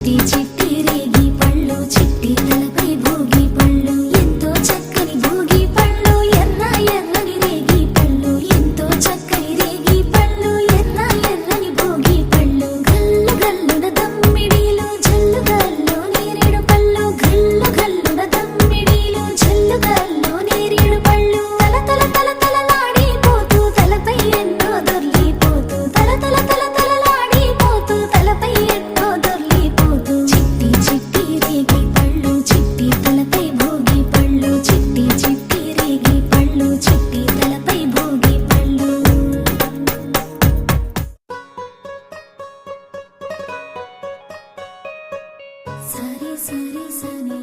చిట్టి రేగి పళ్ళు చిట్టి తలపై భోగి పళ్ళు ఎంతో చక్కని భోగి పళ్ళు ఎర్ర ఎర్రని రేగి పళ్ళు ఎంతో చక్కని రేగి పళ్ళు ఎర్ర ఎర్రని భోగి పళ్ళు గల్లు గల్లున దమ్మిడీలు జల్లు గల్లు నేరేడు పళ్ళు గల్లు గల్లున దమ్మిడీలు జల్లు గల్లు నేరేడు పళ్ళు తల తల తల తలలాడిపోతూ తలపై ఎన్నో దొర్లిపోతూ తల తల తల తలలాడిపోతూ తలపై ఎన్నో దొర్లిపోతూ చిట్టి చిట్టి రేగి పళ్ళు చిట్టి తలపై భోగి పళ్ళు చిట్టి చిట్టి రేగి పళ్ళు చిట్టి తలపై భోగి పళ్ళు సరి సరి సని